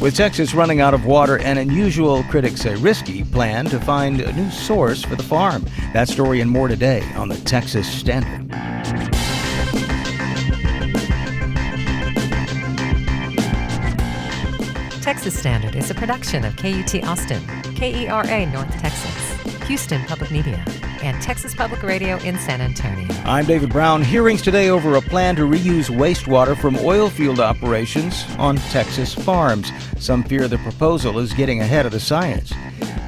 With Texas running out of water, an unusual, critics say risky, plan to find a new source for the farm. That story and more today on the Texas Standard. Texas Standard is a production of KUT Austin, KERA North Texas, Houston Public Media, and Texas Public Radio in San Antonio. I'm David Brown. Hearings today over a plan to reuse wastewater from oil field operations on Texas farms. Some fear the proposal is getting ahead of the science.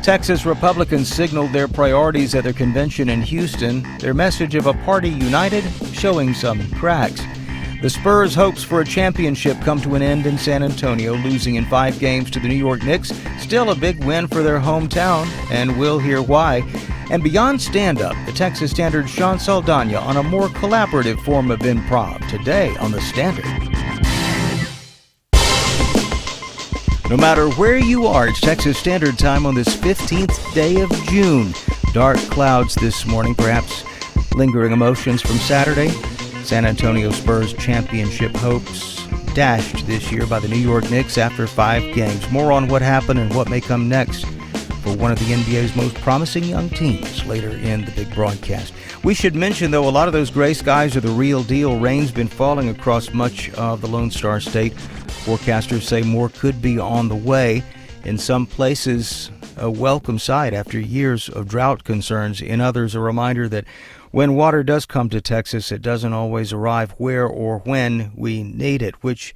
Texas Republicans signaled their priorities at their convention in Houston, their message of a party united showing some cracks. The Spurs' hopes for a championship come to an end in San Antonio, losing in 5 games to the New York Knicks. Still a big win for their hometown, and we'll hear why. And beyond stand-up, the Texas Standard's Sean Saldana on a more collaborative form of improv today on the Standard. No matter where you are, it's Texas Standard Time on this 15th day of June. Dark clouds this morning, perhaps lingering emotions from Saturday. San Antonio Spurs championship hopes dashed this year by the New York Knicks after 5 games. More on what happened and what may come next for one of the NBA's most promising young teams later in the big broadcast. We should mention, though, a lot of those gray skies are the real deal. Rain's been falling across much of the Lone Star State. Forecasters say more could be on the way. In some places, a welcome sight after years of drought concerns. In others, a reminder that when water does come to Texas, it doesn't always arrive where or when we need it, which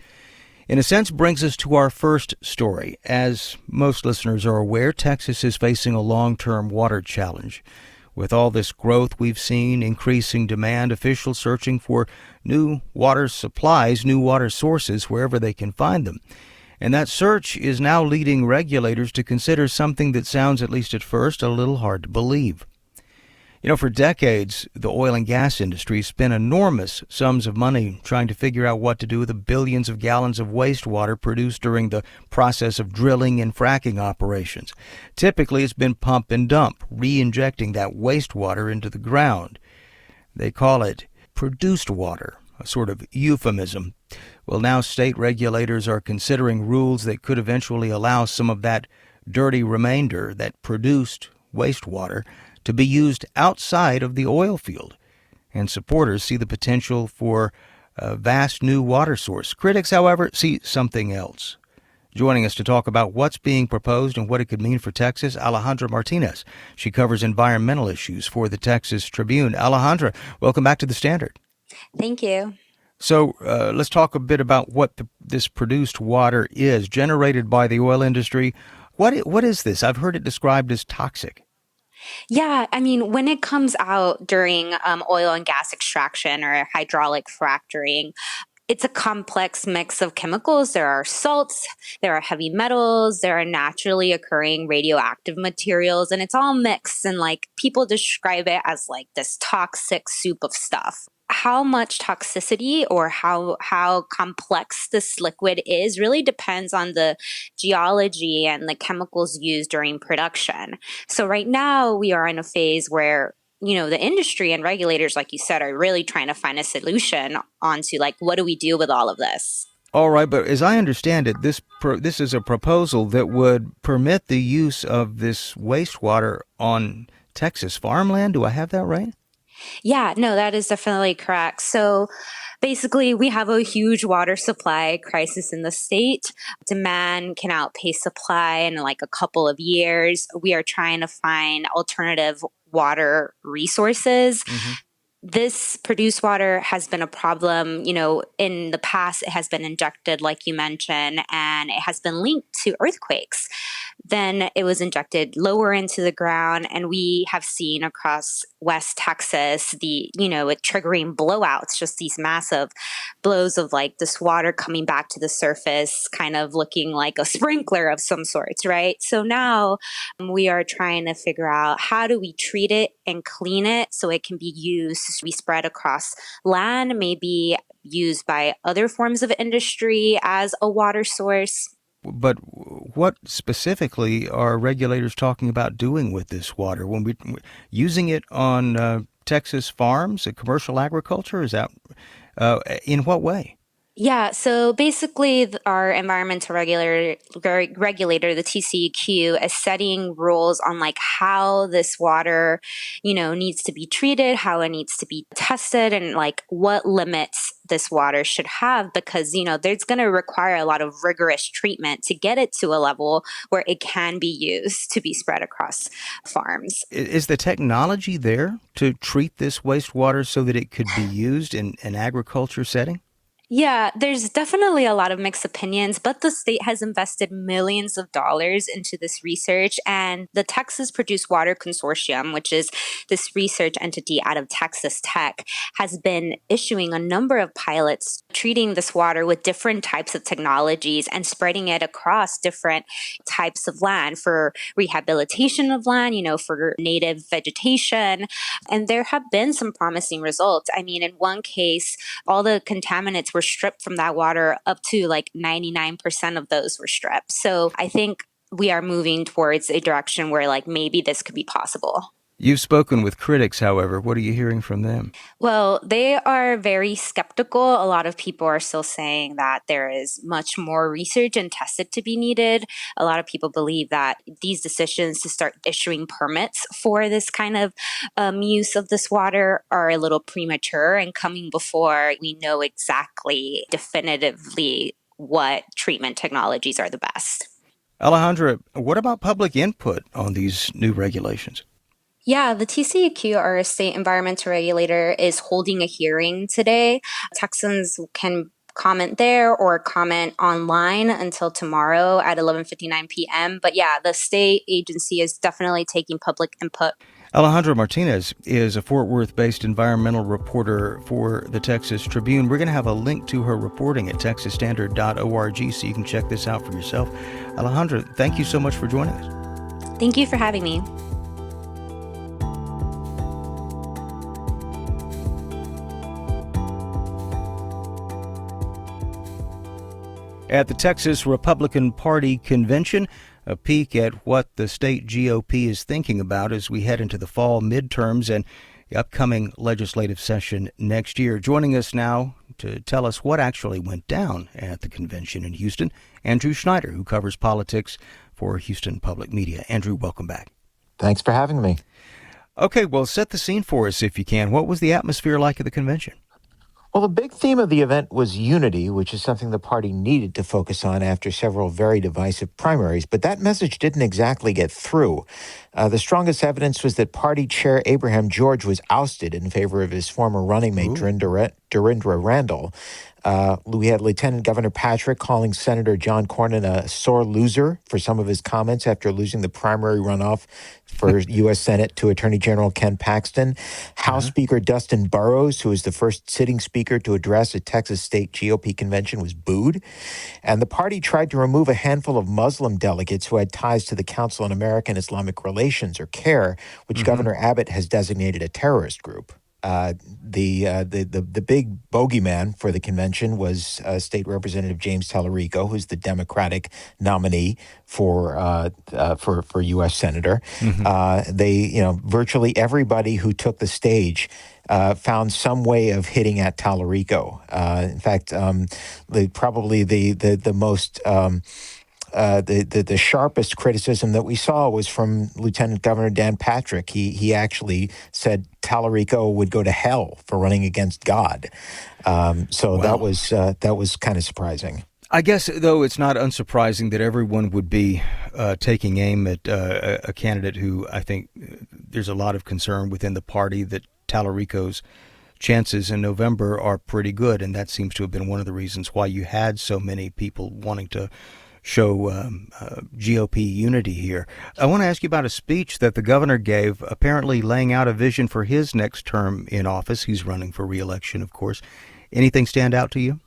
in a sense brings us to our first story. As most listeners are aware, Texas is facing a long-term water challenge. With all this growth we've seen, increasing demand, officials searching for new water supplies, new water sources wherever they can find them. And that search is now leading regulators to consider something that sounds, at least at first, a little hard to believe. You know, for decades, the oil and gas industry spent enormous sums of money trying to figure out what to do with the billions of gallons of wastewater produced during the process of drilling and fracking operations. Typically, it's been pump and dump, re-injecting that wastewater into the ground. They call it produced water, a sort of euphemism. Well, now state regulators are considering rules that could eventually allow some of that dirty remainder, that produced wastewater, to be used outside of the oil field. And supporters see the potential for a vast new water source. Critics, however, see something else. Joining us to talk about what's being proposed and what it could mean for Texas, Alejandra Martinez. She covers environmental issues for the Texas Tribune. Alejandra, welcome back to the Standard. Thank you. So let's talk a bit about what this produced water is, generated by the oil industry. What is this? I've heard it described as toxic. Yeah, I mean, when it comes out during oil and gas extraction or hydraulic fracturing, it's a complex mix of chemicals. There are salts, there are heavy metals, there are naturally occurring radioactive materials, and it's all mixed. And like people describe it as like this toxic soup of stuff. How much toxicity or how complex this liquid is really depends on the geology and the chemicals used during production. So right now we are in a phase where, you know, the industry and regulators, like you said, are really trying to find a solution onto like, what do we do with all of this? All right, but as I understand it, this is a proposal that would permit the use of this wastewater on Texas farmland. Do I have that right? Yeah, no, that is definitely correct. So basically, we have a huge water supply crisis in the state. Demand can outpace supply in like a couple of years. We are trying to find alternative water resources. Mm-hmm. This produced water has been a problem. You know, in the past, it has been injected, like you mentioned, and it has been linked to earthquakes. Then it was injected lower into the ground, and we have seen across West Texas it triggering blowouts, just these massive blows of like this water coming back to the surface, kind of looking like a sprinkler of some sorts, right? So now we are trying to figure out how do we treat it and clean it so it can be used to be spread across land, maybe used by other forms of industry as a water source. But what specifically are regulators talking about doing with this water? When we using it on Texas farms, commercial agriculture? Is that in what way? Yeah, so basically, our environmental regulator, the TCEQ, is setting rules on like how this water, needs to be treated, how it needs to be tested, and like what limits this water should have because, there's going to require a lot of rigorous treatment to get it to a level where it can be used to be spread across farms. Is the technology there to treat this wastewater so that it could be used in an agriculture setting? Yeah, there's definitely a lot of mixed opinions, but the state has invested millions of dollars into this research. And the Texas Produced Water Consortium, which is this research entity out of Texas Tech, has been issuing a number of pilots treating this water with different types of technologies and spreading it across different types of land for rehabilitation of land, for native vegetation. And there have been some promising results. I mean, in one case, all the contaminants were stripped from that water, up to like 99% of those were stripped. So I think we are moving towards a direction where like maybe this could be possible. You've spoken with critics, however. What are you hearing from them? Well, they are very skeptical. A lot of people are still saying that there is much more research and tested to be needed. A lot of people believe that these decisions to start issuing permits for this kind of use of this water are a little premature and coming before we know exactly definitively what treatment technologies are the best. Alejandra, what about public input on these new regulations? Yeah, the TCEQ, our state environmental regulator, is holding a hearing today. Texans can comment there or comment online until tomorrow at 11:59 p.m. But yeah, the state agency is definitely taking public input. Alejandra Martinez is a Fort Worth-based environmental reporter for the Texas Tribune. We're going to have a link to her reporting at texasstandard.org so you can check this out for yourself. Alejandra, thank you so much for joining us. Thank you for having me. At the Texas Republican Party convention, a peek at what the state GOP is thinking about as we head into the fall midterms and the upcoming legislative session next year. Joining us now to tell us what actually went down at the convention in Houston, Andrew Schneider, who covers politics for Houston Public Media. Andrew, welcome back. Thanks for having me. Okay, well, set the scene for us if you can. What was the atmosphere like at the convention? Well, the big theme of the event was unity, which is something the party needed to focus on after several very divisive primaries. But that message didn't exactly get through. The strongest evidence was that party chair Abraham George was ousted in favor of his former running mate, Dorindra Randall. We had Lieutenant Governor Patrick calling Senator John Cornyn a sore loser for some of his comments after losing the primary runoff for U.S. Senate to Attorney General Ken Paxton. House Speaker Dustin Burrows, who was the first sitting speaker to address a Texas state GOP convention, was booed. And the party tried to remove a handful of Muslim delegates who had ties to the Council on American Islamic Relations, or CAIR, which Governor Abbott has designated a terrorist group. The big bogeyman for the convention was State Representative James Tallarico, who's the Democratic nominee for U.S. Senator. Virtually everybody who took the stage found some way of hitting at Tallarico. In fact, the most the sharpest criticism that we saw was from Lieutenant Governor Dan Patrick. He actually said Tallarico would go to hell for running against God. So that was kind of surprising. I guess, though, it's not unsurprising that everyone would be taking aim at a candidate who I think there's a lot of concern within the party that Tallarico's chances in November are pretty good. And that seems to have been one of the reasons why you had so many people wanting to show GOP unity here. I want to ask you about a speech that the governor gave, apparently laying out a vision for his next term in office. He's running for re-election, of course. Anything stand out to you?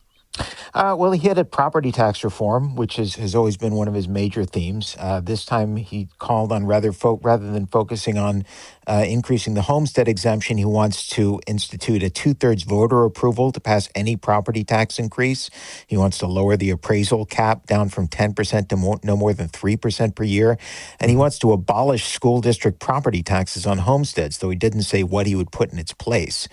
Well, he had a property tax reform, which has always been one of his major themes. This time he called on rather than focusing on increasing the homestead exemption, he wants to institute a 2/3 voter approval to pass any property tax increase. He wants to lower the appraisal cap down from 10% to no more than 3% per year. And he wants to abolish school district property taxes on homesteads, though he didn't say what he would put in its place.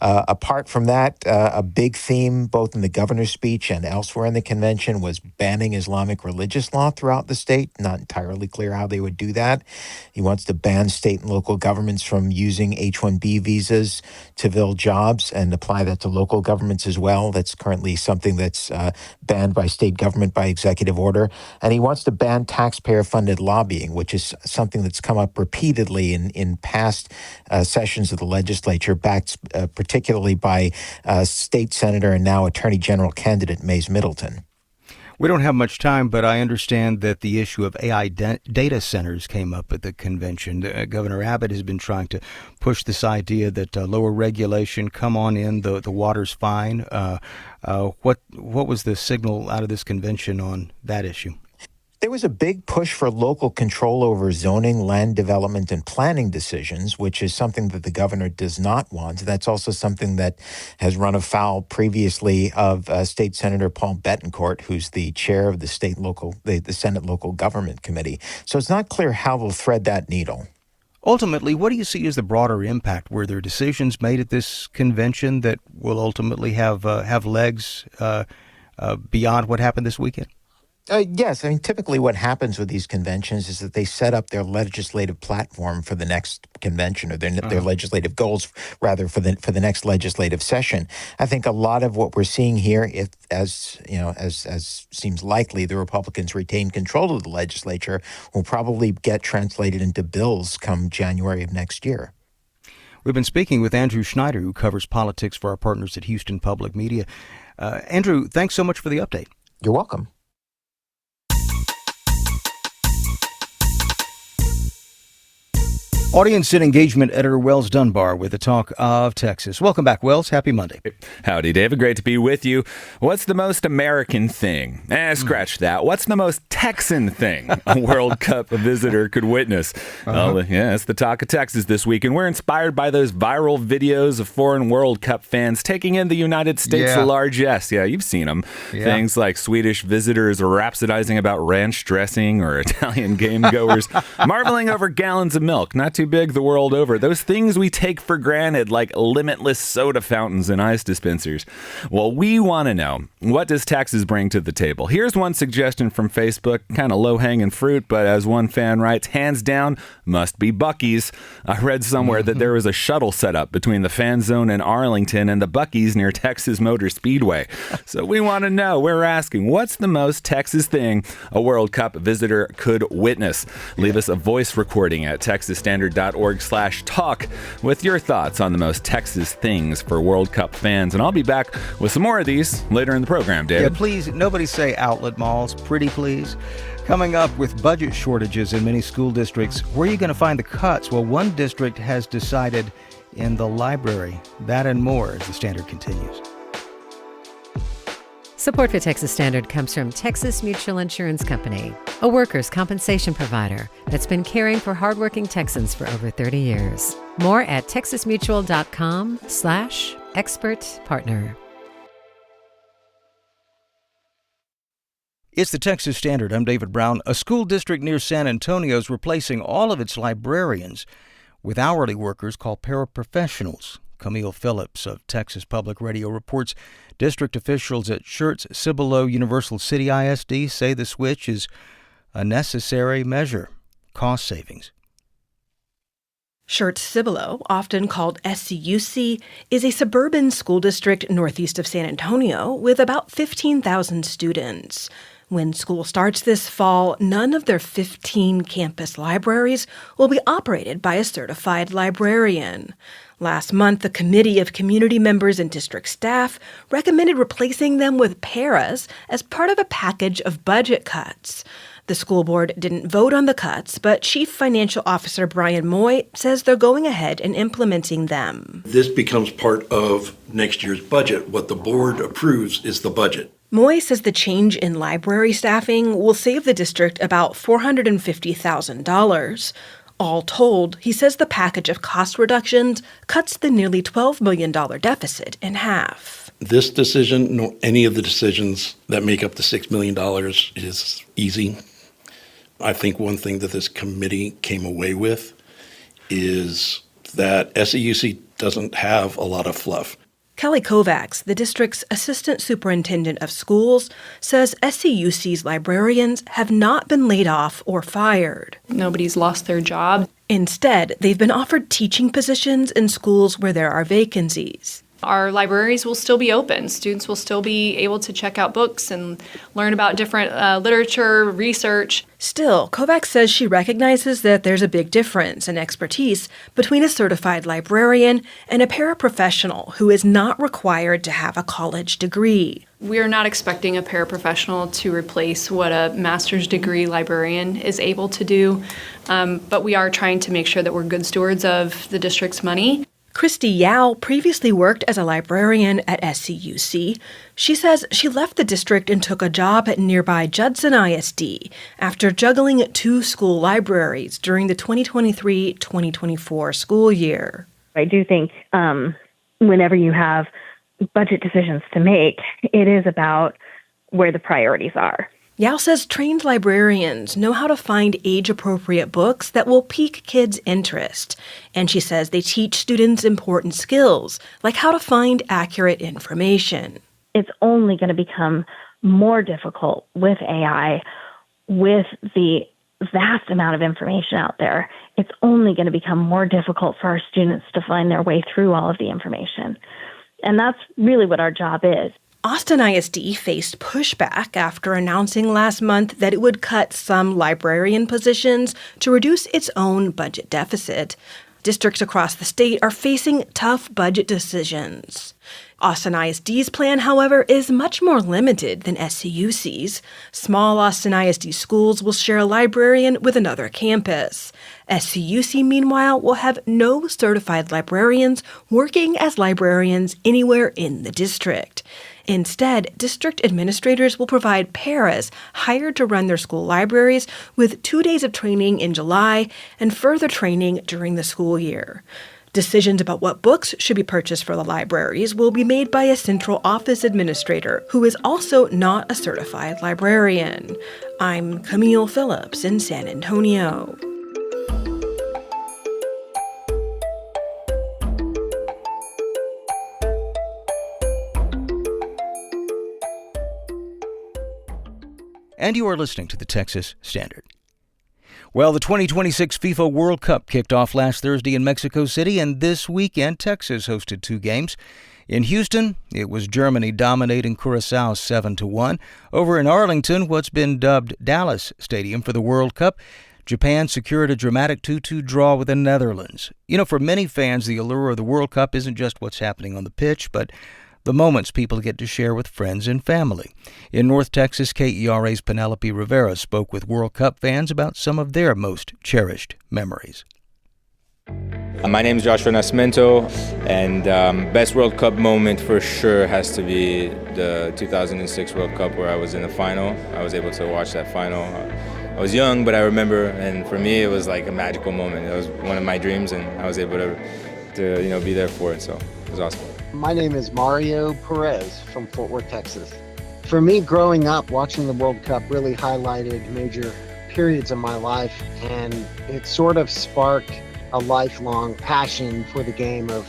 Apart from that, a big theme both in the governor's speech and elsewhere in the convention was banning Islamic religious law throughout the state. Not entirely clear how they would do that. He wants to ban state and local governments from using H-1B visas to fill jobs and apply that to local governments as well. That's currently something that's banned by state government by executive order. And he wants to ban taxpayer-funded lobbying, which is something that's come up repeatedly in past sessions of the legislature, backed particularly by state senator and now attorney general candidate Mays Middleton. We don't have much time, but I understand that the issue of AI data centers came up at the convention. Governor Abbott has been trying to push this idea that lower regulation, come on in, the water's fine. What was the signal out of this convention on that issue? There was a big push for local control over zoning, land development, and planning decisions, which is something that the governor does not want. That's also something that has run afoul previously of State Senator Paul Betancourt, who's the chair of the the Senate Local Government Committee. So it's not clear how they'll thread that needle. Ultimately, what do you see as the broader impact? Were there decisions made at this convention that will ultimately have legs beyond what happened this weekend? Yes. I mean, typically what happens with these conventions is that they set up their legislative platform for the next convention, or their legislative goals, rather, for the next legislative session. I think a lot of what we're seeing here, as seems likely, the Republicans retain control of the legislature, will probably get translated into bills come January of next year. We've been speaking with Andrew Schneider, who covers politics for our partners at Houston Public Media. Andrew, thanks so much for the update. You're welcome. Audience and engagement editor Wells Dunbar with the Talk of Texas. Welcome back, Wells. Happy Monday. Howdy, David. Great to be with you. What's the most American thing? Scratch that. What's the most Texan thing a World Cup visitor could witness? Well, yeah, it's the Talk of Texas this week, and we're inspired by those viral videos of foreign World Cup fans taking in the United States' largesse. Yeah, you've seen them. Yeah. Things like Swedish visitors rhapsodizing about ranch dressing, or Italian game goers marveling over gallons of milk. Not too big the world over. Those things we take for granted, like limitless soda fountains and ice dispensers. Well, we want to know, what does Texas bring to the table? Here's one suggestion from Facebook, kind of low-hanging fruit, but as one fan writes, hands down, must be Buc-ee's. I read somewhere that there was a shuttle set up between the fan zone in Arlington and the Buc-ee's near Texas Motor Speedway. So we want to know, we're asking, what's the most Texas thing a World Cup visitor could witness? Leave us a voice recording at texasstandard.org/talk with your thoughts on the most Texas things for World Cup fans. And I'll be back with some more of these later in the program, David. Yeah, please, nobody say outlet malls, pretty please. Coming up, with budget shortages in many school districts, where are you going to find the cuts? Well, one district has decided in the library. That and more as the Standard continues. Support for Texas Standard comes from Texas Mutual Insurance Company, a workers' compensation provider that's been caring for hardworking Texans for over 30 years. More at texasmutual.com/expert partner. It's the Texas Standard. I'm David Brown. A school district near San Antonio is replacing all of its librarians with hourly workers called paraprofessionals. Camille Phillips of Texas Public Radio reports district officials at Schertz-Cibolo Universal City ISD say the switch is a necessary measure. Cost savings. Schertz-Cibolo, often called SCUC, is a suburban school district northeast of San Antonio with about 15,000 students. When school starts this fall, none of their 15 campus libraries will be operated by a certified librarian. Last month, a committee of community members and district staff recommended replacing them with paras as part of a package of budget cuts. The school board didn't vote on the cuts, but Chief Financial Officer Brian Moy says they're going ahead and implementing them. This becomes part of next year's budget. What the board approves is the budget. Moy says the change in library staffing will save the district about $450,000. All told, he says the package of cost reductions cuts the nearly $12 million deficit in half. This decision, nor any of the decisions that make up the $6 million, is easy. I think one thing that this committee came away with is that SEUC doesn't have a lot of fluff. Kelly Kovacs, the district's assistant superintendent of schools, says SEUC's librarians have not been laid off or fired. Nobody's lost their job. Instead, they've been offered teaching positions in schools where there are vacancies. Our libraries will still be open. Students will still be able to check out books and learn about different literature, research. Still, Kovacs says she recognizes that there's a big difference in expertise between a certified librarian and a paraprofessional who is not required to have a college degree. We are not expecting a paraprofessional to replace what a master's degree librarian is able to do, but we are trying to make sure that we're good stewards of the district's money. Christy Yao previously worked as a librarian at SEUC. She says she left the district and took a job at nearby Judson ISD after juggling 2 school libraries during the 2023-2024 school year. I do think whenever you have budget decisions to make, it is about where the priorities are. Yao says trained librarians know how to find age-appropriate books that will pique kids' interest. And she says they teach students important skills, like how to find accurate information. It's only going to become more difficult with AI, with the vast amount of information out there. It's only going to become more difficult for our students to find their way through all of the information. And that's really what our job is. Austin ISD faced pushback after announcing last month that it would cut some librarian positions to reduce its own budget deficit. Districts across the state are facing tough budget decisions. Austin ISD's plan, however, is much more limited than SEUC's. Small Austin ISD schools will share a librarian with another campus. SEUC, meanwhile, will have no certified librarians working as librarians anywhere in the district. Instead, district administrators will provide paras hired to run their school libraries with 2 days of training in July and further training during the school year. Decisions about what books should be purchased for the libraries will be made by a central office administrator who is also not a certified librarian. I'm Camille Phillips in San Antonio. And you are listening to the Texas Standard. Well, the 2026 FIFA World Cup kicked off last Thursday in Mexico City, and this weekend Texas hosted 2 games. In Houston, it was Germany dominating Curaçao 7-1. Over in Arlington, what's been dubbed Dallas Stadium for the World Cup, Japan secured a dramatic 2-2 draw with the Netherlands. You know, for many fans, the allure of the World Cup isn't just what's happening on the pitch, but the moments people get to share with friends and family. In North Texas, KERA's Penelope Rivera spoke with World Cup fans about some of their most cherished memories. My name is Joshua Nascimento, and best World Cup moment for sure has to be the 2006 World Cup where I was in the final. I was able to watch that final. I was young, but I remember, and for me it was like a magical moment. It was one of my dreams, and I was able to be there for it, so it was awesome. My name is Mario Perez from Fort Worth, Texas. For me, growing up, watching the World Cup really highlighted major periods of my life, and it sort of sparked a lifelong passion for the game of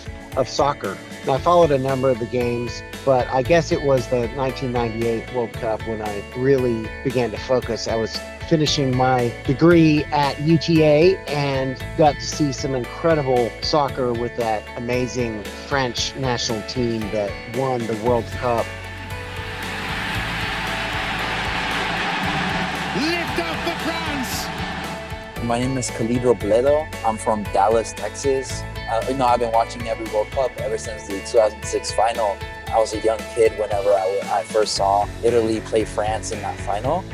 soccer. And I followed a number of the games, but I guess it was the 1998 World Cup when I really began to focus. I was finishing my degree at UTA and got to see some incredible soccer with that amazing French national team that won the World Cup. Lift off for France! My name is Khalid Robledo. I'm from Dallas, Texas. I've been watching every World Cup ever since the 2006 final. I was a young kid whenever I first saw Italy play France in that final.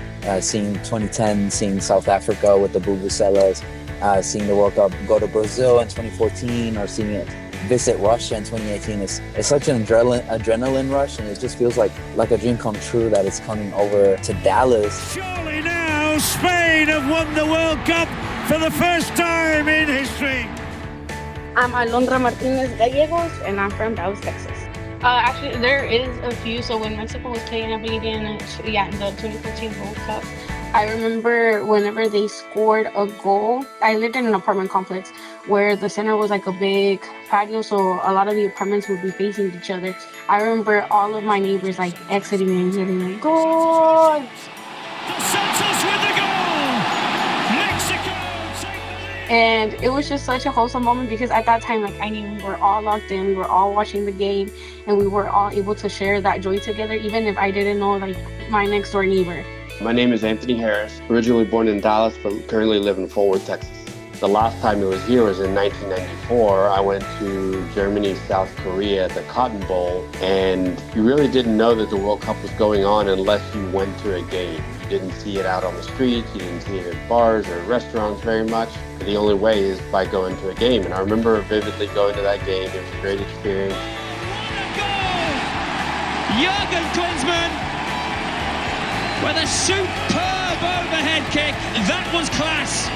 Seeing 2010, seeing South Africa with the Vuvuzelas, seeing the World Cup go to Brazil in 2014, or seeing it visit Russia in 2018. It's such an adrenaline rush, and it just feels like a dream come true that it's coming over to Dallas. Surely now Spain have won the World Cup for the first time in history. I'm Alondra Martinez Gallegos, and I'm from Dallas, Texas. Actually, there is a few. So when Mexico was playing, I believe in the 2014 World Cup, I remember whenever they scored a goal, I lived in an apartment complex where the center was like a big patio, so a lot of the apartments would be facing each other. I remember all of my neighbors like exiting and yelling like, "Goal!" And it was just such a wholesome moment because at that time, like, I knew we were all locked in, we were all watching the game, and we were all able to share that joy together, even if I didn't know like my next door neighbor. My name is Anthony Harris, originally born in Dallas, but currently live in Fort Worth, Texas. The last time it was here was in 1994. I went to Germany, South Korea at the Cotton Bowl, and you really didn't know that the World Cup was going on unless you went to a game. You didn't see it out on the streets, you didn't see it in bars or restaurants very much. The only way is by going to a game, and I remember vividly going to that game. It was a great experience. Jurgen Klinsmann with a superb overhead kick. That was class.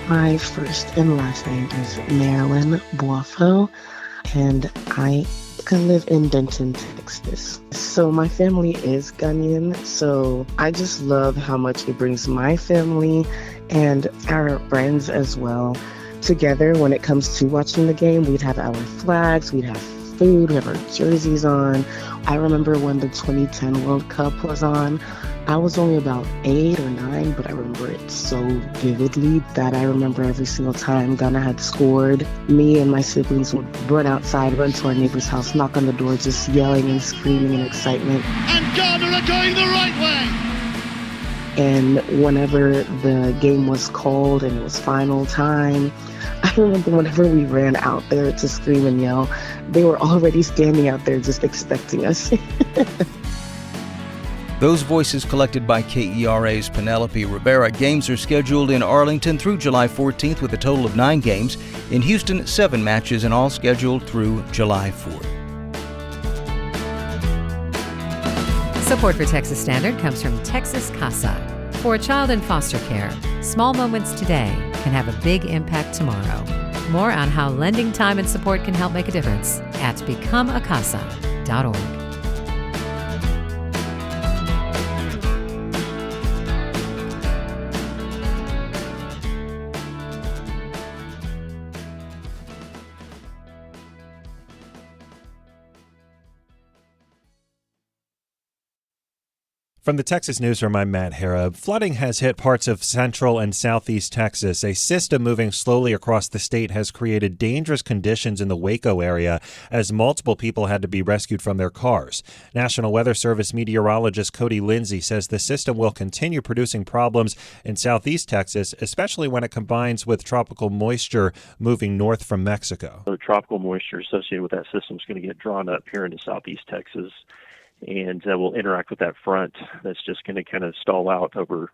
My first and last name is Marilyn Boifo, and I live in Denton, Texas. So my family is Ghanaian, so I just love how much it brings my family and our friends as well together when it comes to watching the game. We'd have our flags, we'd have food, we have our jerseys on. I remember when the 2010 World Cup was on, I was only about 8 or 9, but I remember it so vividly that I remember every single time Ghana had scored, me and my siblings would run outside, run to our neighbor's house, knock on the door, just yelling and screaming in excitement. And Ghana are going the right way! And whenever the game was called and it was final time, I remember whenever we ran out there to scream and yell, they were already standing out there just expecting us. Those voices collected by KERA's Penelope Rivera. Games are scheduled in Arlington through July 14th with a total of 9 games. In Houston, 7 matches, and all scheduled through July 4th. Support for Texas Standard comes from Texas CASA. For a child in foster care, small moments today can have a big impact tomorrow. More on how lending time and support can help make a difference at becomeacasa.org. From the Texas Newsroom, I'm Matt Harrop. Flooding has hit parts of central and southeast Texas. A system moving slowly across the state has created dangerous conditions in the Waco area as multiple people had to be rescued from their cars. National Weather Service meteorologist Cody Lindsay says the system will continue producing problems in southeast Texas, especially when it combines with tropical moisture moving north from Mexico. The tropical moisture associated with that system is going to get drawn up here into southeast Texas, and will interact with that front that's just going to kind of stall out over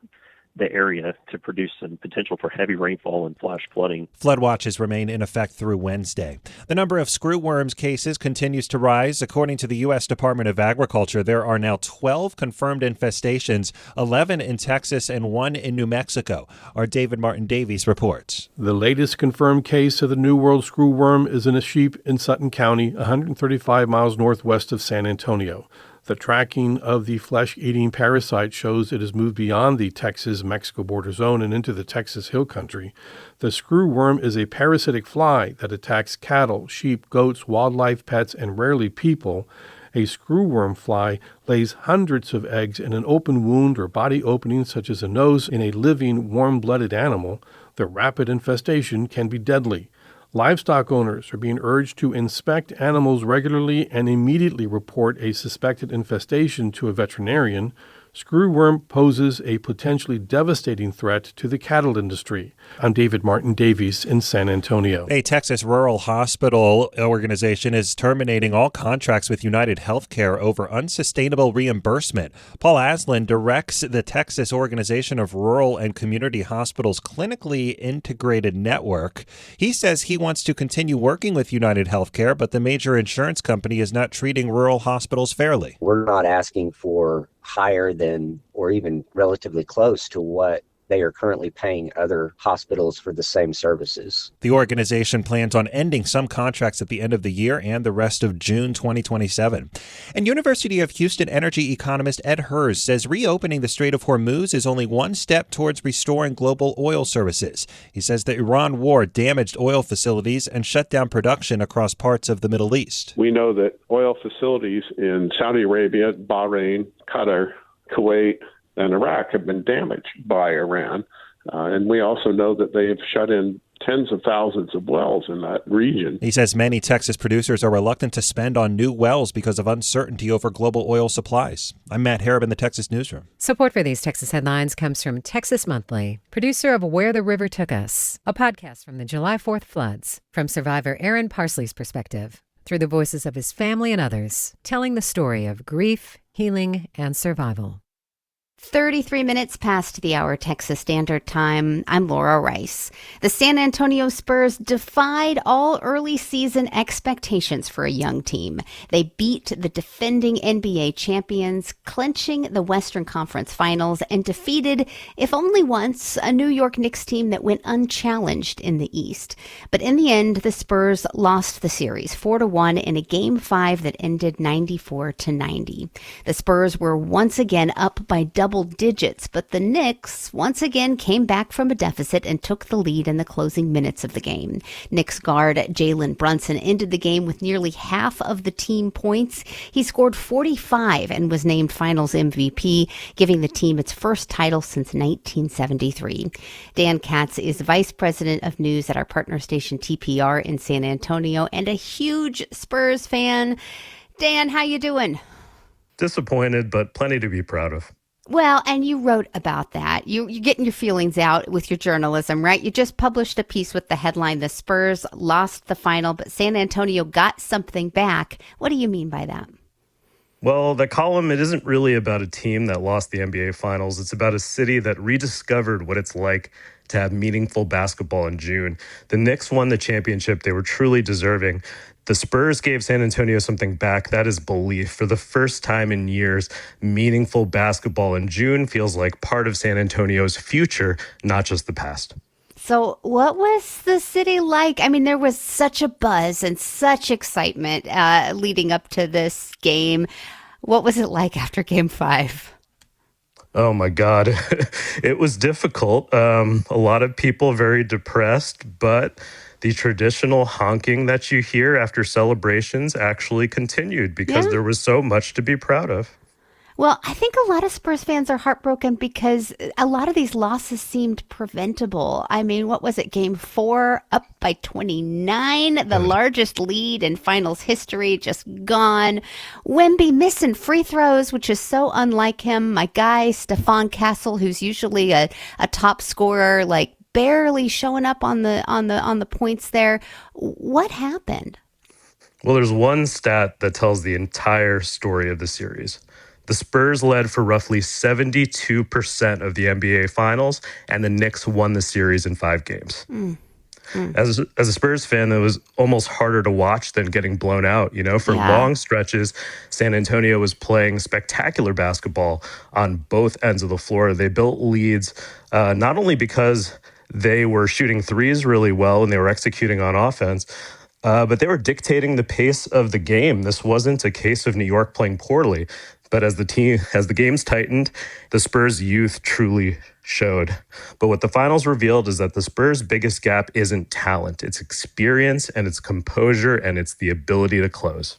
the area to produce some potential for heavy rainfall and flash flooding. Flood watches remain in effect through Wednesday. The number of screwworms cases continues to rise. According to the U.S. Department of Agriculture, there are now 12 confirmed infestations, 11 in Texas and 1 in New Mexico. Our David Martin Davies reports. The latest confirmed case of the New World screwworm is in a sheep in Sutton County, 135 miles northwest of San Antonio. The tracking of the flesh-eating parasite shows it has moved beyond the Texas-Mexico border zone and into the Texas Hill Country. The screwworm is a parasitic fly that attacks cattle, sheep, goats, wildlife, pets, and rarely people. A screwworm fly lays hundreds of eggs in an open wound or body opening, such as a nose, in a living, warm-blooded animal. The rapid infestation can be deadly. Livestock owners are being urged to inspect animals regularly and immediately report a suspected infestation to a veterinarian. Screwworm poses a potentially devastating threat to the cattle industry. I'm David Martin Davies in San Antonio. A Texas rural hospital organization is terminating all contracts with United Healthcare over unsustainable reimbursement. Paul Aslan directs the Texas Organization of Rural and Community Hospitals Clinically Integrated Network. He says he wants to continue working with United Healthcare, but the major insurance company is not treating rural hospitals fairly. We're not asking for higher than or even relatively close to what they are currently paying other hospitals for the same services. The organization plans on ending some contracts at the end of the year and the rest of June 2027. And University of Houston energy economist Ed Hers says reopening the Strait of Hormuz is only one step towards restoring global oil services. He says the Iran war damaged oil facilities and shut down production across parts of the Middle East. We know that oil facilities in Saudi Arabia, Bahrain, Qatar, Kuwait, and Iraq have been damaged by Iran. And we also know that they have shut in tens of thousands of wells in that region. He says many Texas producers are reluctant to spend on new wells because of uncertainty over global oil supplies. I'm Matt Harrop in the Texas Newsroom. Support for these Texas headlines comes from Texas Monthly, producer of Where the River Took Us, a podcast from the July 4th floods, from survivor Aaron Parsley's perspective, through the voices of his family and others, telling the story of grief, healing, and survival. 33 minutes past the hour Texas Standard Time. I'm Laura Rice. The San Antonio Spurs defied all early season expectations for a young team. They beat the defending NBA champions, clinching the Western Conference Finals, and defeated, if only once, a New York Knicks team that went unchallenged in the East. But in the end, the Spurs lost the series 4-1 in a Game 5 that ended 94-90. The Spurs were once again up by double digits, but the Knicks once again came back from a deficit and took the lead in the closing minutes of the game. Knicks guard Jalen Brunson ended the game with nearly half of the team points. He scored 45 and was named Finals MVP, giving the team its first title since 1973. Dan Katz is Vice President of News at our partner station TPR in San Antonio and a huge Spurs fan. Dan, how you doing? Disappointed, but plenty to be proud of. Well, and you wrote about that. You're getting your feelings out with your journalism, right? You just published a piece with the headline, "The Spurs lost the final, but San Antonio got something back." What do you mean by that? Well, the column, it isn't really about a team that lost the NBA Finals. It's about a city that rediscovered what it's like to have meaningful basketball in June. The Knicks won the championship. They were truly deserving. The Spurs gave San Antonio something back. That is belief. For the first time in years, meaningful basketball in June feels like part of San Antonio's future, not just the past. So what was the city like? I mean, there was such a buzz and such excitement leading up to this game. What was it like after Game 5? Oh, my God. It was difficult. A lot of people very depressed, but the traditional honking that you hear after celebrations actually continued because there was so much to be proud of. Well, I think a lot of Spurs fans are heartbroken because a lot of these losses seemed preventable. I mean, what was it? Game 4 up by 29, the largest lead in finals history, just gone. Wemby missing free throws, which is so unlike him. My guy, Stephon Castle, who's usually a top scorer, like barely showing up on the points there. What happened? Well, there's one stat that tells the entire story of the series. The Spurs led for roughly 72% of the NBA Finals, and the Knicks won the series in 5 games. As a Spurs fan, it was almost harder to watch than getting blown out. You know, for long stretches, San Antonio was playing spectacular basketball on both ends of the floor. They built leads, not only because they were shooting threes really well and they were executing on offense, but they were dictating the pace of the game. This wasn't a case of New York playing poorly. But as the games tightened, the Spurs' youth truly showed. But what the finals revealed is that the Spurs' biggest gap isn't talent. It's experience and it's composure and it's the ability to close.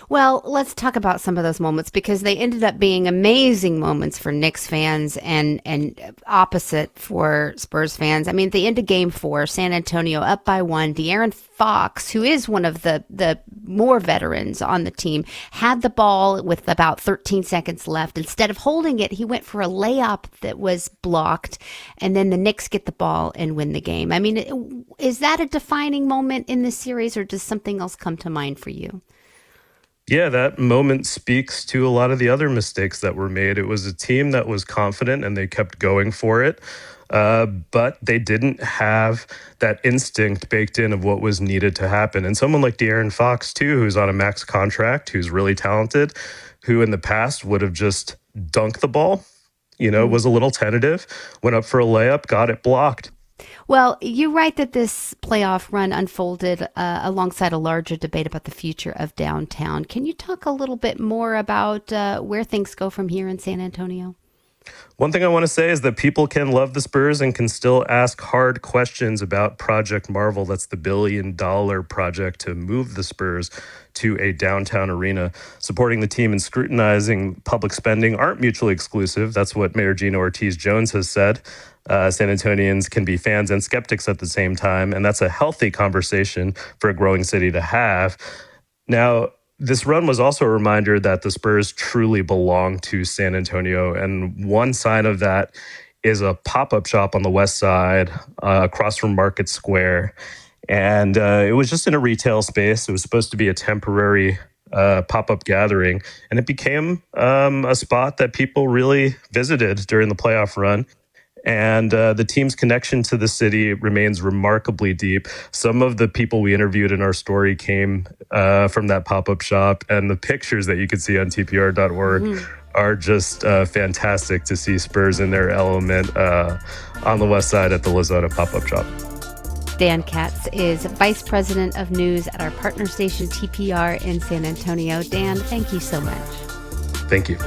Well, let's talk about some of those moments because they ended up being amazing moments for Knicks fans and opposite for Spurs fans. I mean, at the end of Game 4, San Antonio up by 1. De'Aaron Fox, who is one of the more veterans on the team, had the ball with about 13 seconds left. Instead of holding it, he went for a layup that was blocked, and then the Knicks get the ball and win the game. I mean, is that a defining moment in this series, or does something else come to mind for you? Yeah, that moment speaks to a lot of the other mistakes that were made. It was a team that was confident and they kept going for it, but they didn't have that instinct baked in of what was needed to happen. And someone like De'Aaron Fox, too, who's on a max contract, who's really talented, who in the past would have just dunked the ball, Was a little tentative, went up for a layup, got it blocked. Well, you write that this playoff run unfolded alongside a larger debate about the future of downtown. Can you talk a little bit more about where things go from here in San Antonio? One thing I want to say is that people can love the Spurs and can still ask hard questions about Project Marvel. That's the $1 billion project to move the Spurs to a downtown arena. Supporting the team and scrutinizing public spending aren't mutually exclusive. That's what Mayor Gina Ortiz-Jones has said. San Antonians can be fans and skeptics at the same time, and that's a healthy conversation for a growing city to have. Now, this run was also a reminder that the Spurs truly belong to San Antonio, and one sign of that is a pop-up shop on the west side across from Market Square. And it was just in a retail space. It was supposed to be a temporary pop-up gathering, and it became a spot that people really visited during the playoff run. And the team's connection to the city remains remarkably deep. Some of the people we interviewed in our story came from that pop-up shop, and the pictures that you can see on tpr.org are just fantastic to see Spurs in their element on the west side at the Lozada pop-up shop. Dan Katz is Vice President of News at our partner station TPR in San Antonio. Dan, thank you so much. Thank you.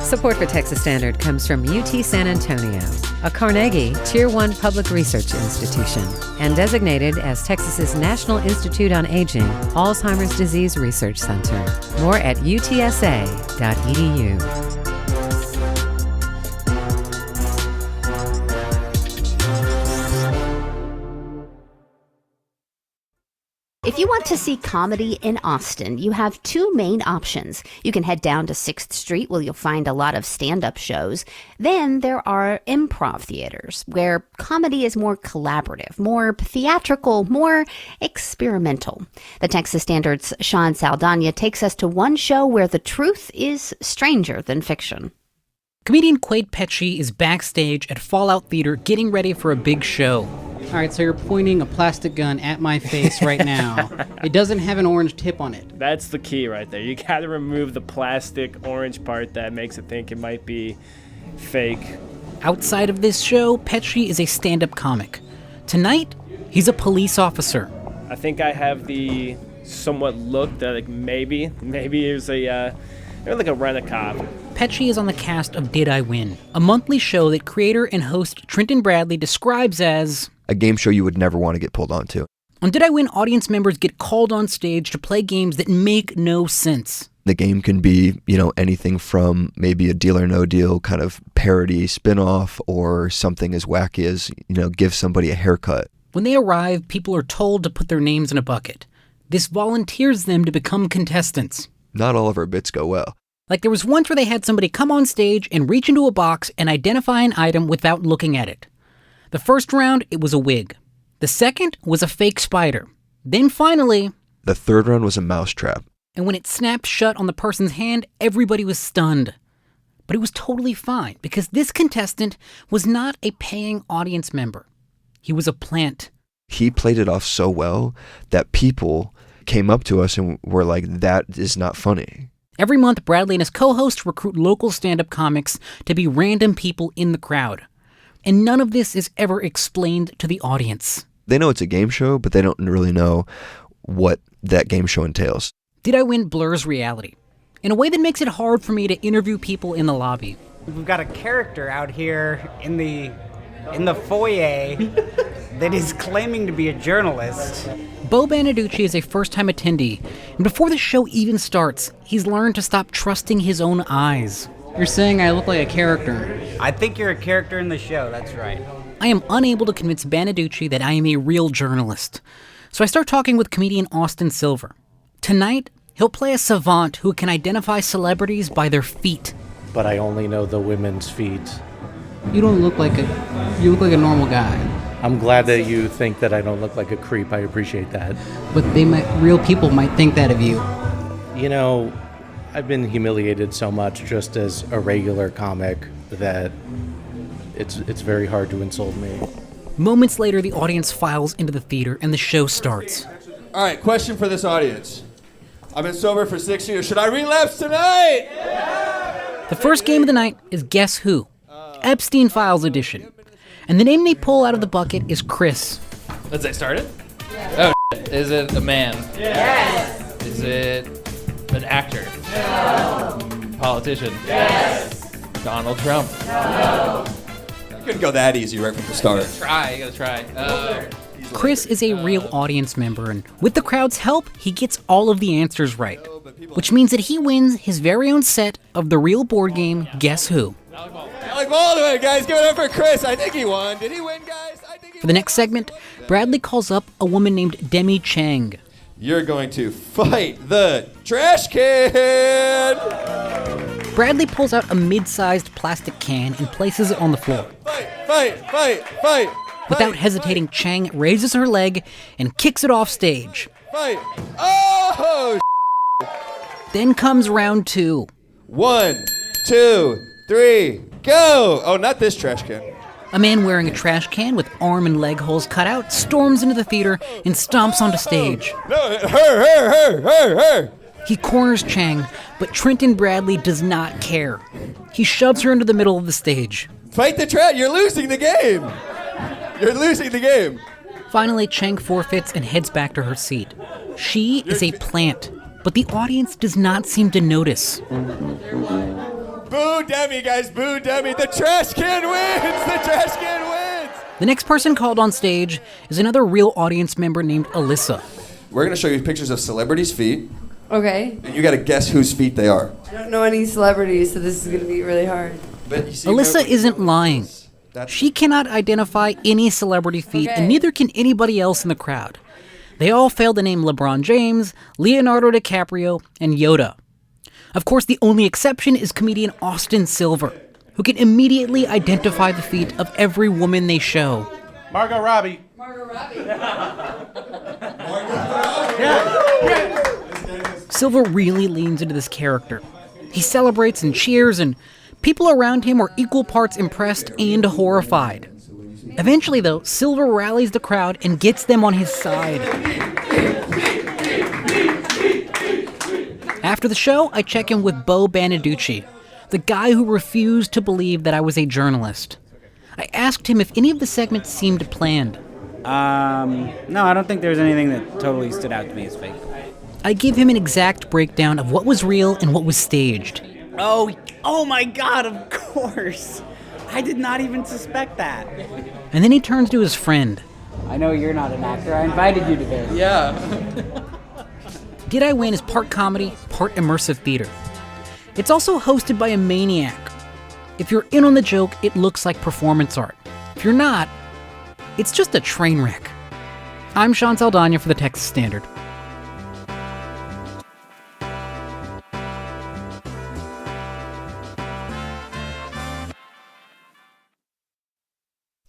Support for Texas Standard comes from UT San Antonio, a Carnegie Tier 1 public research institution, and designated as Texas's National Institute on Aging Alzheimer's Disease Research Center. More at utsa.edu. If you want to see comedy in Austin, you have two main options. You can head down to 6th Street where you'll find a lot of stand-up shows. Then there are improv theaters where comedy is more collaborative, more theatrical, more experimental. The Texas Standard's Sean Saldana takes us to one show where the truth is stranger than fiction. Comedian Quaid Petchy is backstage at Fallout Theater getting ready for a big show. All right, so you're pointing a plastic gun at my face right now. It doesn't have an orange tip on it. That's the key right there. You got to remove the plastic orange part that makes it think it might be fake. Outside of this show, Petchy is a stand-up comic. Tonight, he's a police officer. I think I have the somewhat look that like maybe it was a rent-a-cop. Petchy is on the cast of Did I Win, a monthly show that creator and host Trenton Bradley describes as a game show you would never want to get pulled onto. On Did I Win, audience members get called on stage to play games that make no sense. The game can be, anything from maybe a Deal or No Deal kind of parody spin-off or something as wacky as, give somebody a haircut. When they arrive, people are told to put their names in a bucket. This volunteers them to become contestants. Not all of our bits go well. Like there was once where they had somebody come on stage and reach into a box and identify an item without looking at it. The first round, it was a wig. The second was a fake spider. Then finally, the third round was a mousetrap. And when it snapped shut on the person's hand, everybody was stunned. But it was totally fine because this contestant was not a paying audience member. He was a plant. He played it off so well that people came up to us and were like, that is not funny. Every month, Bradley and his co-host recruit local stand-up comics to be random people in the crowd. And none of this is ever explained to the audience. They know it's a game show, but they don't really know what that game show entails. Did I Win blurs reality in a way that makes it hard for me to interview people in the lobby. We've got a character out here in the foyer that is claiming to be a journalist. Bo Banaducci is a first-time attendee, and before the show even starts, he's learned to stop trusting his own eyes. You're saying I look like a character. I think you're a character in the show, that's right. I am unable to convince Banaducci that I am a real journalist. So I start talking with comedian Austin Silver. Tonight, he'll play a savant who can identify celebrities by their feet. But I only know the women's feet. You look like a normal guy. I'm glad that you think that I don't look like a creep. I appreciate that. But real people might think that of you. I've been humiliated so much just as a regular comic that it's very hard to insult me. Moments later, the audience files into the theater and the show starts. All right, question for this audience. I've been sober for 6 years. Should I relapse tonight? The first game of the night is Guess Who? Epstein Files edition. And the name they pull out of the bucket is Chris. Let's get started. Oh, is it a man? Yes. Is it an actor? No. Politician? Yes. Donald Trump? No. You couldn't go that easy right from the start. You gotta try. Chris is a real audience member, and with the crowd's help, he gets all of the answers right. Which means that he wins his very own set of the real board game, Guess Who? Alec Baldwin, guys, give it up for Chris. I think he won. Did he win, guys? For the next segment, Bradley calls up a woman named Demi Chang. You're going to fight the trash can. Bradley pulls out a mid-sized plastic can and places it on the floor. Fight. Without hesitating, Chang raises her leg and kicks it off stage. Fight. Oh, Then comes round 2. 1, 2, 3, go! Oh, not this trash can. A man wearing a trash can with arm and leg holes cut out storms into the theater and stomps onto stage. No, her. He corners Chang, but Trenton Bradley does not care. He shoves her into the middle of the stage. Fight the trash. You're losing the game. Finally, Chang forfeits and heads back to her seat. She is a plant, but the audience does not seem to notice. Boo Demi, guys, boo Demi. The trash can wins. The next person called on stage is another real audience member named Alyssa. We're going to show you pictures of celebrities' feet. Okay. And you got to guess whose feet they are. I don't know any celebrities, so this is going to be really hard. But you see, Alyssa isn't lying. She cannot identify any celebrity feet, and neither can anybody else in the crowd. They all fail to name LeBron James, Leonardo DiCaprio, and Yoda. Of course, the only exception is comedian Austin Silver, who can immediately identify the feet of every woman they show. Margot Robbie. Silver really leans into this character. He celebrates and cheers, and people around him are equal parts impressed and horrified. Eventually, though, Silver rallies the crowd and gets them on his side. After the show, I check in with Bo Banaducci, the guy who refused to believe that I was a journalist. I asked him if any of the segments seemed planned. No, I don't think there's anything that totally stood out to me as fake. I give him an exact breakdown of what was real and what was staged. Oh my God, of course. I did not even suspect that. And then he turns to his friend. I know you're not an actor. I invited you to this. Yeah. Did I Win is part comedy, part immersive theater. It's also hosted by a maniac. If you're in on the joke, it looks like performance art. If you're not, it's just a train wreck. I'm Sean Saldana for the Texas Standard.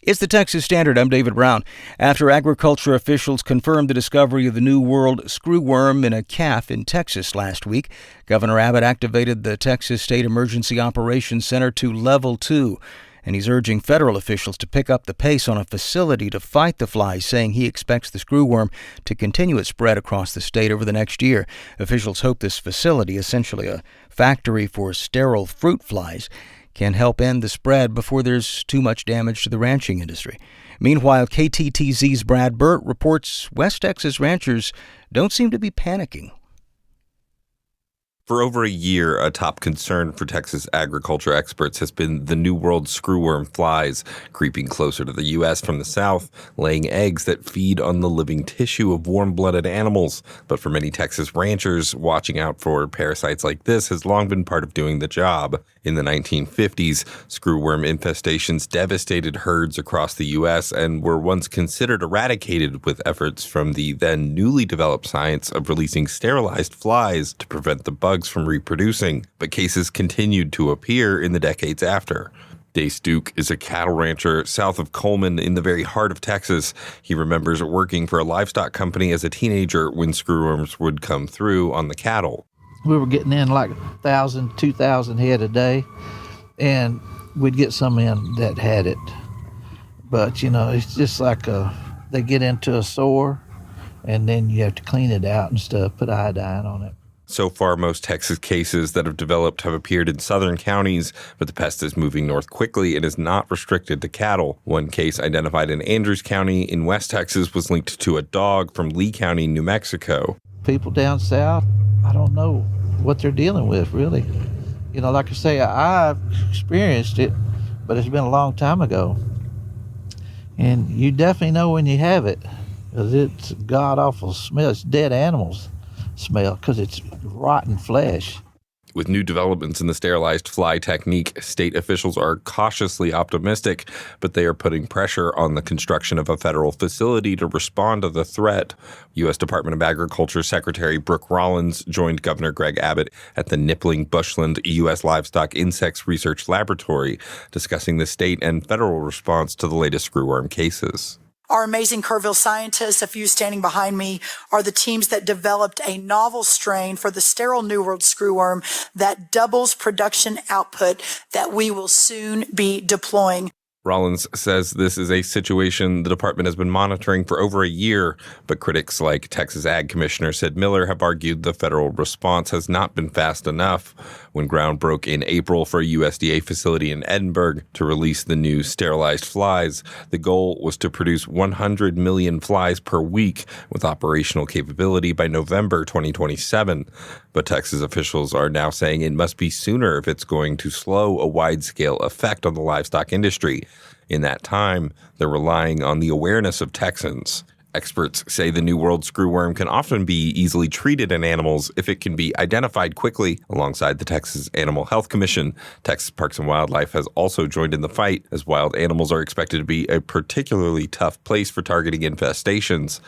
It's the Texas Standard. I'm David Brown. After agriculture officials confirmed the discovery of the New World screwworm in a calf in Texas last week, Governor Abbott activated the Texas State Emergency Operations Center to Level 2, and he's urging federal officials to pick up the pace on a facility to fight the flies, saying he expects the screwworm to continue its spread across the state over the next year. Officials hope this facility, essentially a factory for sterile fruit flies, can help end the spread before there's too much damage to the ranching industry. Meanwhile, KTTZ's Brad Burt reports West Texas ranchers don't seem to be panicking. For over a year, a top concern for Texas agriculture experts has been the New World screwworm flies, creeping closer to the U.S. from the south, laying eggs that feed on the living tissue of warm-blooded animals. But for many Texas ranchers, watching out for parasites like this has long been part of doing the job. In the 1950s, screwworm infestations devastated herds across the U.S. and were once considered eradicated, with efforts from the then newly developed science of releasing sterilized flies to prevent the bugs from reproducing. But cases continued to appear in the decades after. Dace Duke is a cattle rancher south of Coleman in the very heart of Texas. He remembers working for a livestock company as a teenager when screwworms would come through on the cattle. We were getting in like 1,000, 2,000 head a day, and we'd get some in that had it. But, you know, it's just like they get into a sore, and then you have to clean it out and stuff, put iodine on it. So far, most Texas cases that have developed have appeared in southern counties, but the pest is moving north quickly and is not restricted to cattle. One case identified in Andrews County in West Texas was linked to a dog from Lee County, New Mexico. People down south, I don't know what they're dealing with, really. You know, like I say, I've experienced it, but it's been a long time ago. And you definitely know when you have it, because it's a god-awful smell. It's dead animals smell, because it's rotten flesh. With new developments in the sterilized fly technique, state officials are cautiously optimistic, but they are putting pressure on the construction of a federal facility to respond to the threat. U.S. Department of Agriculture Secretary Brooke Rollins joined Governor Greg Abbott at the Nippling Bushland U.S. Livestock Insects Research Laboratory, discussing the state and federal response to the latest screwworm cases. Our amazing Kerrville scientists, a few standing behind me, are the teams that developed a novel strain for the sterile New World screwworm that doubles production output that we will soon be deploying. Rollins says this is a situation the department has been monitoring for over a year, but critics like Texas Ag Commissioner Sid Miller have argued the federal response has not been fast enough. When ground broke in April for a USDA facility in Edinburgh to release the new sterilized flies, the goal was to produce 100 million flies per week with operational capability by November 2027. But Texas officials are now saying it must be sooner if it's going to slow a wide-scale effect on the livestock industry. In that time, they're relying on the awareness of Texans. Experts say the New World screwworm can often be easily treated in animals if it can be identified quickly. Alongside the Texas Animal Health Commission, Texas Parks and Wildlife has also joined in the fight, as wild animals are expected to be a particularly tough place for targeting infestations.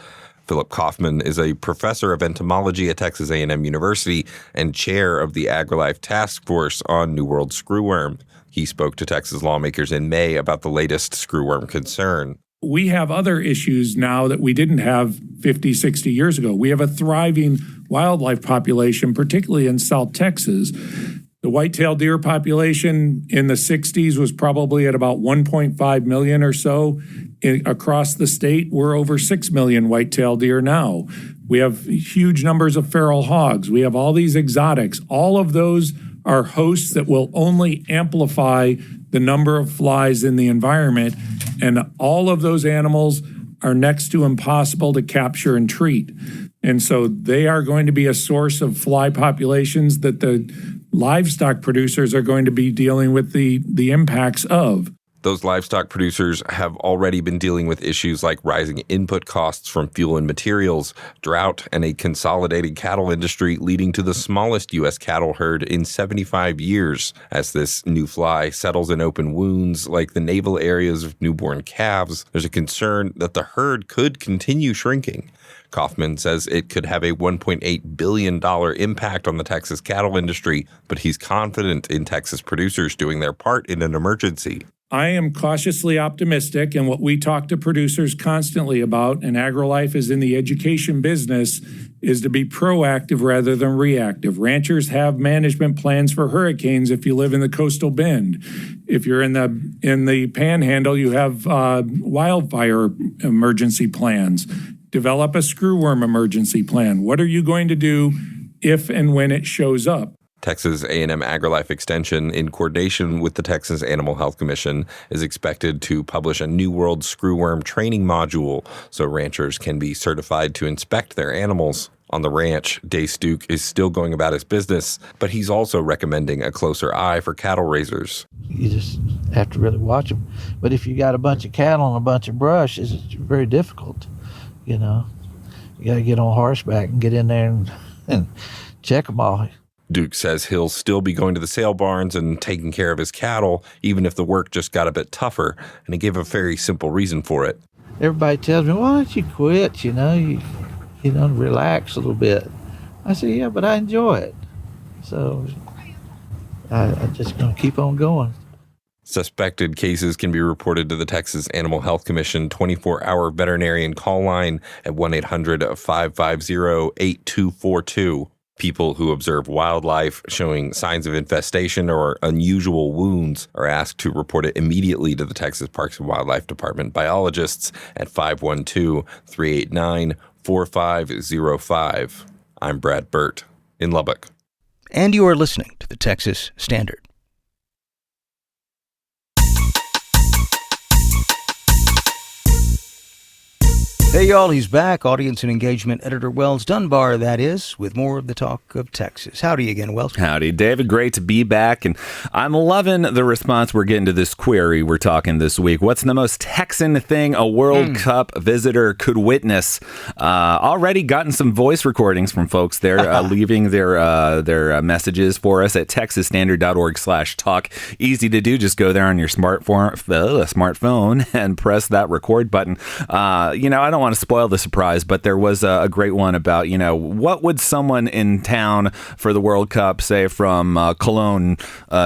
Philip Kaufman is a professor of entomology at Texas A&M University and chair of the AgriLife Task Force on New World screwworm. He spoke to Texas lawmakers in May about the latest screwworm concern. We have other issues now that we didn't have 50, 60 years ago. We have a thriving wildlife population, particularly in South Texas. The white-tailed deer population in the 60s was probably at about 1.5 million or so. Across the state, we're over 6 million white-tailed deer now. We have huge numbers of feral hogs. We have all these exotics. All of those are hosts that will only amplify the number of flies in the environment, and all of those animals are next to impossible to capture and treat. And so they are going to be a source of fly populations that the livestock producers are going to be dealing with the impacts of. Those livestock producers have already been dealing with issues like rising input costs from fuel and materials, drought, and a consolidated cattle industry leading to the smallest U.S. cattle herd in 75 years. As this new fly settles in open wounds like the navel areas of newborn calves, there's a concern that the herd could continue shrinking. Kaufman says it could have a $1.8 billion impact on the Texas cattle industry, but he's confident in Texas producers doing their part in an emergency. I am cautiously optimistic, and what we talk to producers constantly about, and AgriLife is in the education business, is to be proactive rather than reactive. Ranchers have management plans for hurricanes if you live in the coastal bend. If you're in the panhandle, you have wildfire emergency plans. Develop a screwworm emergency plan. What are you going to do if and when it shows up? Texas A&M AgriLife Extension, in coordination with the Texas Animal Health Commission, is expected to publish a New World screwworm training module so ranchers can be certified to inspect their animals. On the ranch, Day Stuke is still going about his business, but he's also recommending a closer eye for cattle raisers. You just have to really watch them. But if you got a bunch of cattle and a bunch of brush, it's very difficult, you know. You got to get on horseback and get in there and check them all. Duke says he'll still be going to the sale barns and taking care of his cattle, even if the work just got a bit tougher, and he gave a very simple reason for it. Everybody tells me, why don't you quit, you relax a little bit. I say, yeah, but I enjoy it. So I'm just going to keep on going. Suspected cases can be reported to the Texas Animal Health Commission 24-hour veterinarian call line at 1-800-550-8242. People who observe wildlife showing signs of infestation or unusual wounds are asked to report it immediately to the Texas Parks and Wildlife Department biologists at 512-389-4600. 4505. I'm Brad Burt in Lubbock. And you are listening to the Texas Standard. Hey y'all, he's back. Audience and engagement editor Wells Dunbar, that is, with more of the talk of Texas. Howdy again, Wells. Howdy, David. Great to be back. And I'm loving the response we're getting to this query we're talking this week. What's the most Texan thing a World Cup visitor could witness? Already gotten some voice recordings from folks there leaving their messages for us at texasstandard.org/talk. Easy to do. Just go there on your smartphone and press that record button. I don't want to spoil the surprise, but there was a great one about, what would someone in town for the World Cup, say from Cologne,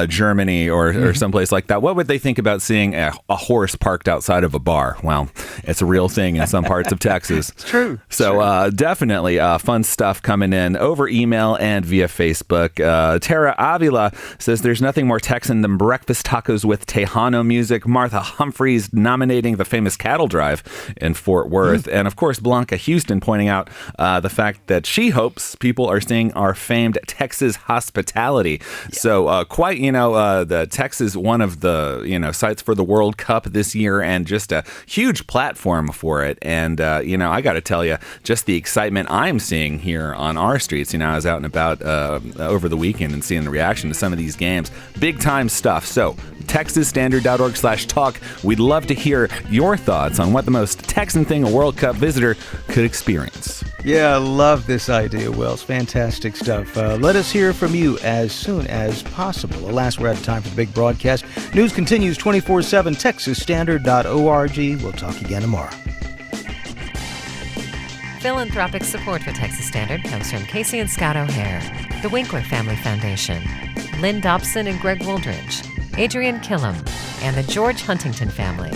Germany, or someplace like that, what would they think about seeing a horse parked outside of a bar? Well, it's a real thing in some parts of Texas. It's true. So definitely fun stuff coming in over email and via Facebook. Tara Avila says there's nothing more Texan than breakfast tacos with Tejano music. Martha Humphreys nominating the famous cattle drive in Fort Worth. And of course, Blanca Houston pointing out the fact that she hopes people are seeing our famed Texas hospitality. Yeah. So quite, the Texas, one of the, sites for the World Cup this year, and just a huge platform for it. And, I got to tell you, just the excitement I'm seeing here on our streets. I was out and about over the weekend and seeing the reaction to some of these games. Big time stuff. So texasstandard.org/talk. We'd love to hear your thoughts on what the most Texan thing a World Cup visitor could experience. Yeah, I love this idea, Wells. Fantastic stuff. Let us hear from you as soon as possible. Alas, we're out of time for the big broadcast. News continues 24/7, texasstandard.org. We'll talk again tomorrow. Philanthropic support for Texas Standard comes from Casey and Scott O'Hare, the Winkler Family Foundation, Lynn Dobson and Greg Woldridge, Adrian Killam, and the George Huntington family.